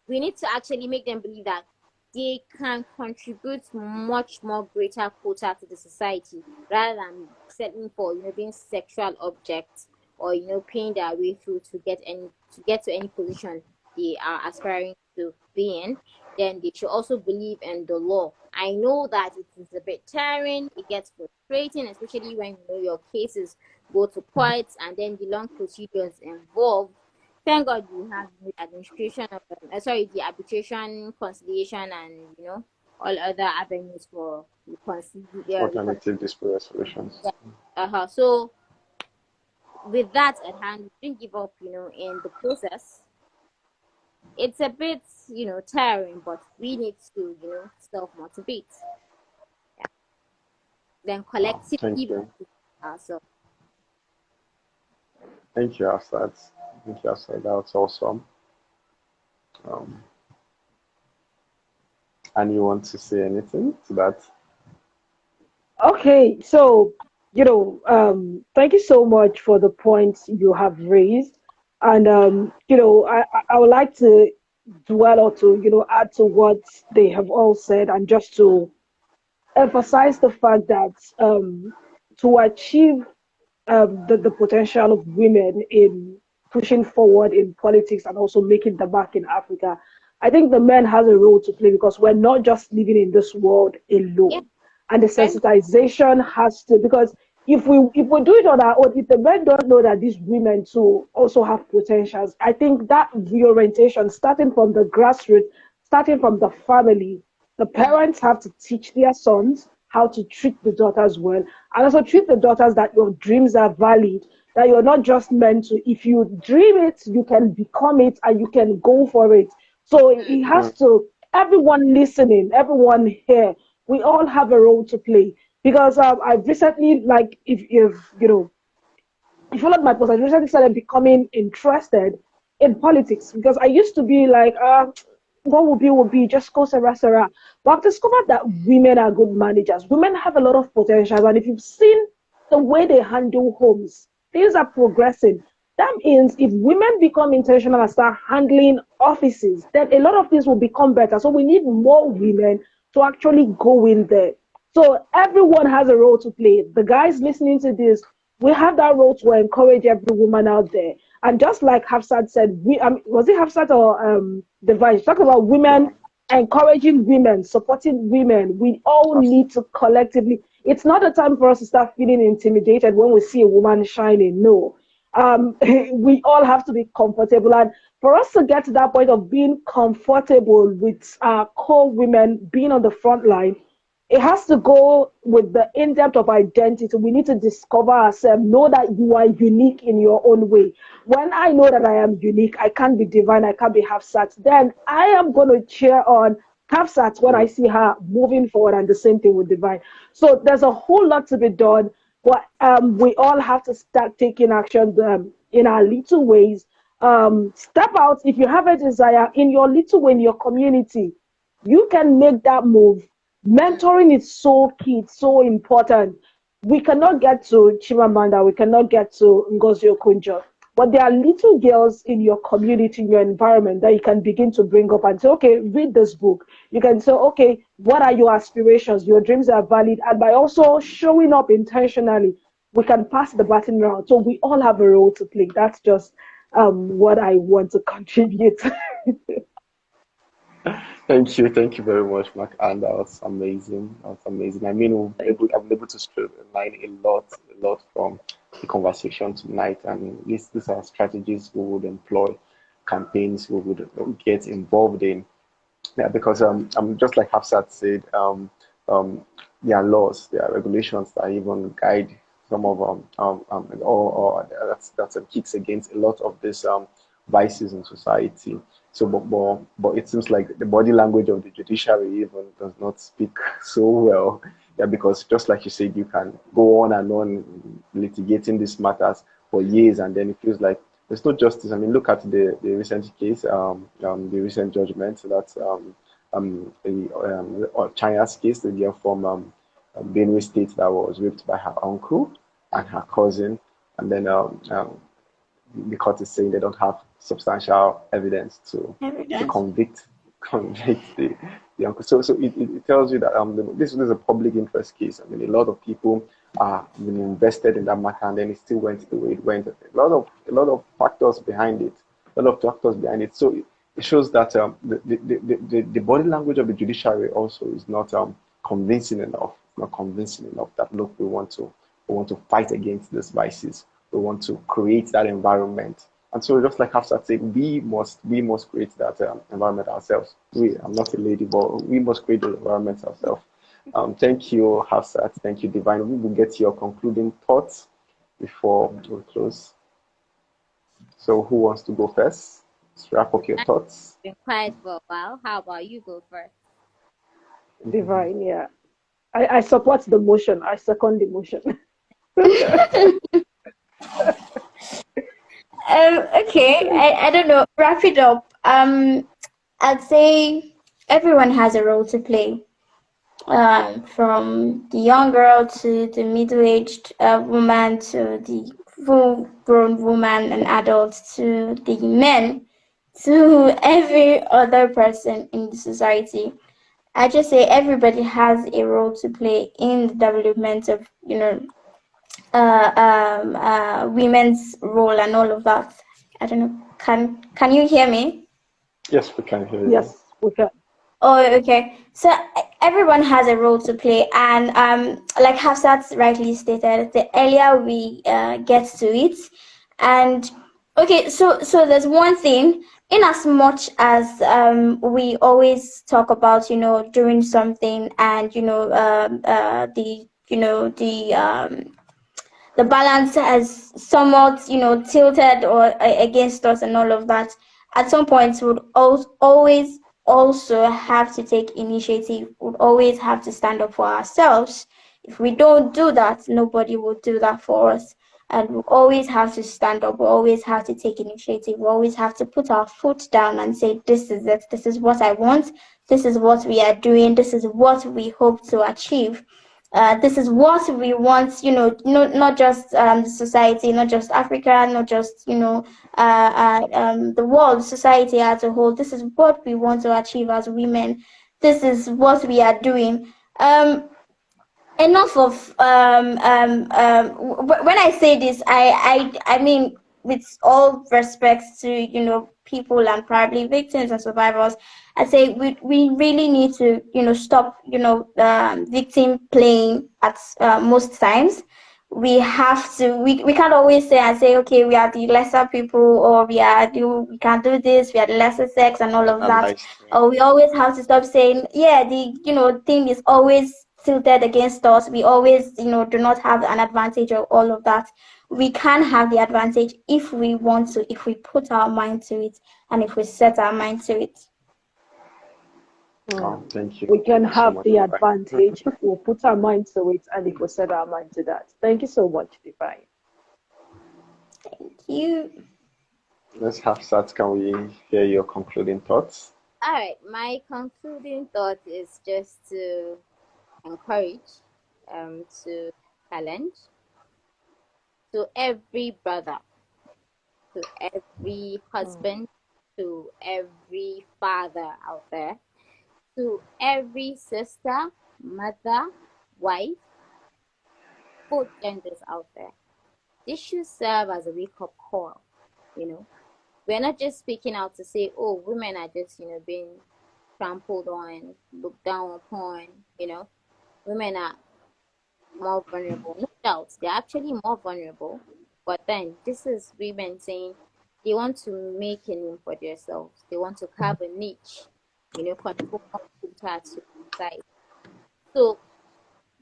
We need to actually make them believe that they can contribute much more greater quota to the society, rather than settling for being sexual objects, or paying their way through to get to any position they are aspiring to be in. Then they should also believe in the law. I know that it is a bit tiring, it gets frustrating, especially when your cases go to courts, and then the long procedures involved. Thank God we have the administration of the arbitration, conciliation, and all other avenues for Alternative dispute resolutions. So with that at hand, we didn't give up, in the process. It's a bit, tiring, but we need to, self motivate. Yeah. Then Wow. Thank collectively you. ourselves. Thank you, Asad. Thank you, Asad. That was awesome. Um, and you want to say anything to that? Okay, so thank you so much for the points you have raised, and I would like to dwell, or to add to what they have all said, and just to emphasize the fact that to achieve the potential of women in pushing forward in politics and also making the mark in Africa. I think the men has a role to play because we're not just living in this world Yeah, alone, and the friend. sensitization has to, because if we do it on our own, if the men don't know that these women too also have potentials, I think that reorientation, starting from the grassroots, starting from the family, the Mm, parents have to teach their sons how to treat the daughters well, and also treat the daughters that your dreams are valid, that you're not just meant to, if you dream it, you can become it and you can go for it. So mm, it has to, everyone listening, everyone here, we all have a role to play. Because I've recently, like, if you know, you followed my post, I recently started becoming interested in politics because I used to be like, what will be, just go Sarah Sarah. But I've discovered that women are good managers. Women have a lot of potential. And if you've seen the way they handle homes, things are progressing. That means if women become intentional and start handling offices, then a lot of things will become better. So we need more women to actually go in there. So everyone has a role to play. The guys listening to this, we have that role to encourage every woman out there. And just like Hafsat said, was it Hafsat or Device? Talk about women encouraging women, supporting women. We all need to collectively. It's not a time for us to start feeling intimidated when we see a woman shining. No, we all have to be comfortable. And for us to get to that point of being comfortable with our core women being on the front line, it has to go with the in-depth of identity. We need to discover ourselves, know that you are unique in your own way. When I know that I am unique, I can't be divine, I can't be Hafsat, then I am going to cheer on Hafsat when I see her moving forward, and the same thing with divine. So there's a whole lot to be done, but we all have to start taking action in our little ways. Step out if you have a desire in your little way in your community. You can make that move. mm. Mentoring is so key, it's so important. We cannot get to Chimamanda, we cannot get to Ngozi Okonjo, but there are little girls in your community, in your environment that you can begin to bring up and say, okay, read this book. You can say, okay, what are your aspirations? Your dreams are valid. And by also showing up intentionally, we can pass the baton round. So we all have a role to play. That's just what I want to contribute. Thank you very much, Mark. And that was amazing. That was amazing. I mean, I've been able to streamline a lot from the conversation tonight. And these are strategies we would employ, campaigns we would get involved in. Yeah, because just like Hafsat said, there are laws, there are regulations that even guide some of or that's kicks against a lot of these vices in society. So, but it seems like the body language of the judiciary even does not speak so well. Yeah, because just like you said, you can go on and on litigating these matters for years, and then it feels like there's no justice. I mean, look at the recent case, the recent judgment that China's case, the girl from Benue State that was raped by her uncle and her cousin, and then the court is saying they don't have substantial evidence to Evidence. convict the uncle. So it tells you that this is a public interest case. I mean, a lot of people are been invested in that matter, and then it still went the way it went. A lot of factors behind it. A lot of factors behind it. So it shows that the body language of the judiciary also is not convincing enough. It's not convincing enough that look, we want to fight against these vices. We want to create that environment. And so, just like Hafsat said, we must create that environment ourselves. I'm not a lady, but we must create the environment ourselves. Thank you, Hafsat. Thank you, Divine. We will get your concluding thoughts before we close. So, who wants to go first? Let's wrap up your I've thoughts. been quiet for a while. How about you go first? Divine, yeah. I support the motion. I second the motion. Okay, I don't know. Wrap it up. I'd say everyone has a role to play. From the young girl to the middle-aged woman to the full-grown woman and adult to the men to every other person in the society. I just say everybody has a role to play in the development of women's role and all of that. I don't know. Can you hear me? Yes, we can hear you. Yes, we can. Oh, okay. So everyone has a role to play, and like Hafsat rightly stated, the earlier we get to it, and okay, so there's one thing. In as much as we always talk about, doing something, and the balance has somewhat, tilted or against us and all of that. At some point, we would always also have to take initiative, would always have to stand up for ourselves. If we don't do that, nobody will do that for us. And we always have to stand up, we always have to take initiative, we always have to put our foot down and say, this is it, this is what I want, this is what we are doing, this is what we hope to achieve. This is what we want, not just society, not just Africa, not just, the world, society as a whole. This is what we want to achieve as women. This is what we are doing. Enough of when I say this, I mean, with all respects to, people and probably victims and survivors, I say we really need to, stop, victim playing at most times. We have to, we can't always say and say, okay, we are the lesser people, or we can't do this, we are the lesser sex and all of that. Generalized. Or we always have to stop saying, yeah, the, thing is always tilted against us. We always, do not have an advantage of all of that. We can have the advantage if we want to, if we put our mind to it, and if we set our mind to it. Thank you. We can Thank you so have much, the Divine. advantage if we put our mind to it and if we set our mind to that. Thank you so much, Divine. Thank you. Let's have Sat. Can we hear your concluding thoughts? All right, my concluding thought is just to encourage, to challenge, to every brother, to every husband, to every father out there, to every sister, mother, wife, both genders out there. This should serve as a wake-up call, you know. We're not just speaking out to say, oh, women are just, being trampled on, looked down upon, women are more vulnerable. No doubt, they're actually more vulnerable. But then this is women saying they want to make a name for themselves. They want to carve a niche, control computer to society. So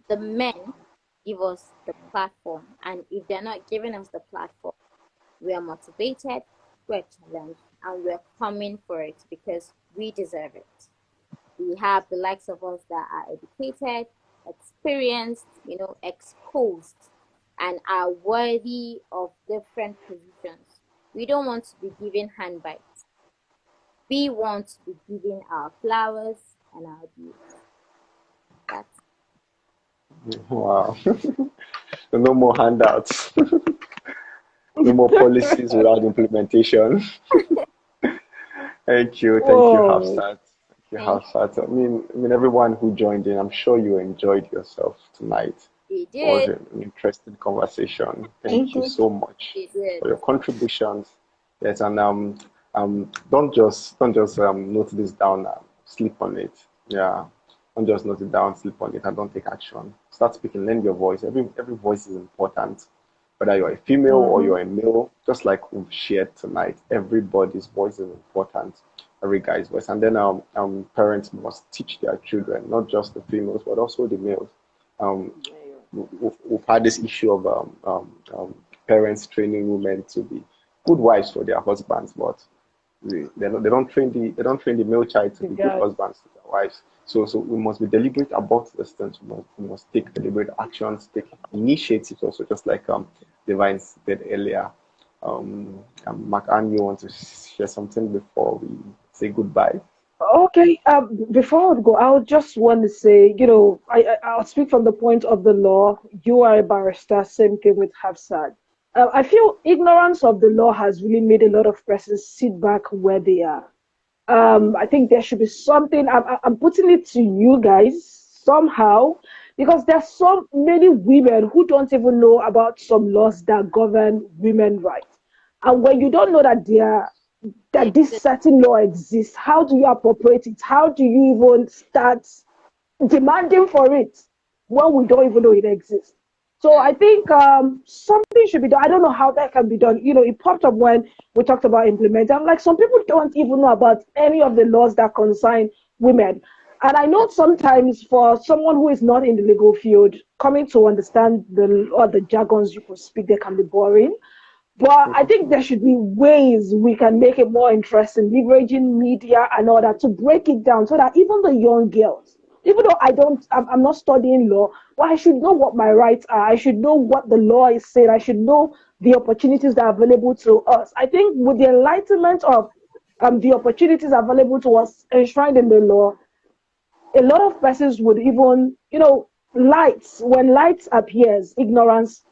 the men give us the platform, and if they're not giving us the platform, we are motivated, we're challenged, and we're coming for it because we deserve it. We have the likes of us that are educated, experienced, exposed, and are worthy of different positions. We don't want to be given handbites. We want to be given our flowers and our dues. That's Wow. No more handouts. No more policies without implementation. Thank you. Thank you, Whoa. Hafsat. Thank you, thank Hafsat. I mean, everyone who joined in, I'm sure you enjoyed yourself tonight. you. It was Did. an interesting conversation. I Thank you did. so much You did. for your contributions. Yes, and don't just note this down and sleep on it. Yeah, don't just note it down, sleep on it, and don't take action. Start speaking, lend your voice. Every voice is important, whether you're a female or Mm-hmm. you're a male. Just like we've shared tonight, everybody's voice is important. Every guy's voice, and then parents must teach their children, not just the females, but also the males. Um, we've had this issue of parents training women to be good wives for their husbands, but they don't train the male child to The be good guys. husbands to their wives. So we must be deliberate about these things. We must take deliberate actions, take initiatives also, just like Divine said earlier. Mark Ann, you want to share something before we say goodbye? Okay, before I go, I would just want to say, I'll speak from the point of the law. You are a barrister, same thing with Hafsad. I feel ignorance of the law has really made a lot of persons sit back where they are. I think there should be something. I'm putting it to you guys somehow. because there's so many women who don't even know about some laws that govern women's rights. And when you don't know that that this certain law exists, how do you appropriate it? How do you even start demanding for it when we don't even know it exists? So I think something should be done. I don't know how that can be done. It popped up when we talked about implementing. I'm like, some people don't even know about any of the laws that concern women. And I know sometimes for someone who is not in the legal field, coming to understand the jargons you could speak, they can be boring. But I think there should be ways we can make it more interesting, leveraging media and all that to break it down so that even the young girls, even though I'm not studying law, but I should know what my rights are. I should know what the law is saying. I should know the opportunities that are available to us. I think with the enlightenment of the opportunities available to us enshrined in the law, a lot of persons would even, when light appears, ignorance,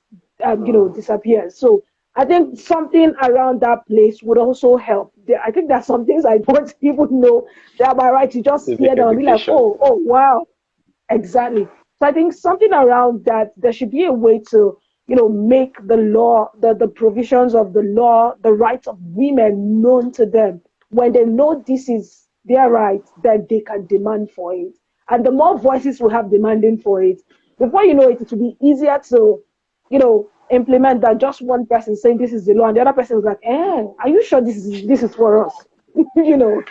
disappears. So I think something around that place would also help. I think there's some things I don't even know that by right to just Civic hear them and be like, education. oh, wow, exactly. So I think something around that, there should be a way to, make the law, the provisions of the law, the rights of women known to them. When they know this is their right, then they can demand for it. And the more voices we have demanding for it, before you know it, it will be easier to, implement than just one person saying this is the law and the other person is like, are you sure this is for us? you know,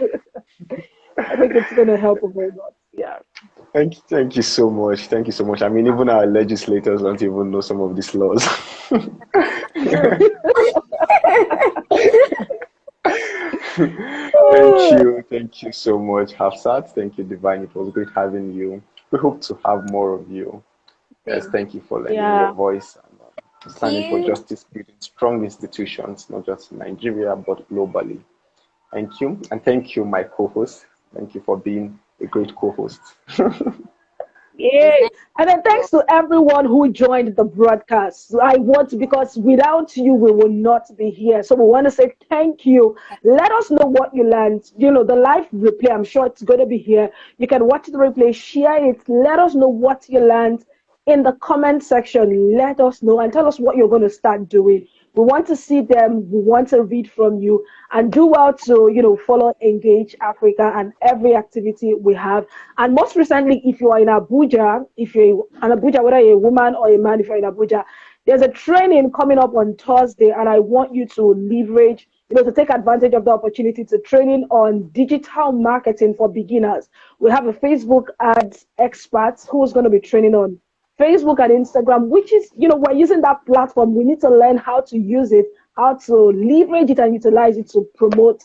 I think it's gonna help a very lot. Yeah. Thank you so much. Thank you so much. I mean, even our legislators don't even know some of these laws. True. Thank you so much, Hafsat. Thank you, Divine. It was great having you. We hope to have more of you. Yes, Same thank you for lending your Yeah. voice and standing for here. justice, building strong institutions, not just in Nigeria, but globally. Thank you. And thank you, my co-host. Thank you for being a great co-host. Yeah, It's nice and then to thanks to everyone who joined the broadcast. Because without you, we will not be here. So we want to say thank you. Let us know what you learned. The live replay, I'm sure it's going to be here. You can watch the replay, share it. Let us know what you learned in the comment section. Let us know and tell us what you're going to start doing. We want to see them. We want to read from you and do well to, follow Engage Africa and every activity we have. And most recently, if you are in Abuja, whether you're a woman or a man, if you're in Abuja, there's a training coming up on Thursday, and I want you to leverage, to take advantage of the opportunity to training on digital marketing for beginners. We have a Facebook ads expert who's going to be training on Facebook and Instagram, which is, we're using that platform. We need to learn how to use it, how to leverage it and utilize it to promote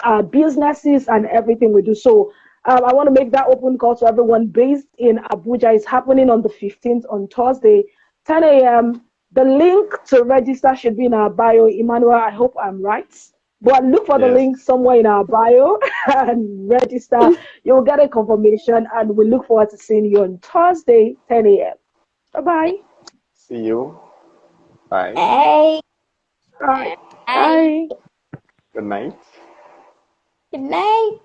our businesses and everything we do. So I want to make that open call to everyone based in Abuja. It's happening on the 15th on Thursday, 10 a.m. The link to register should be in our bio. Emmanuel, I hope I'm right. But look for the Yes. link somewhere in our bio and register. You'll get a confirmation, and we look forward to seeing you on Thursday, 10 a.m. Bye-bye. See you. Bye. Hey, All right. Bye. Bye. Good night. good night.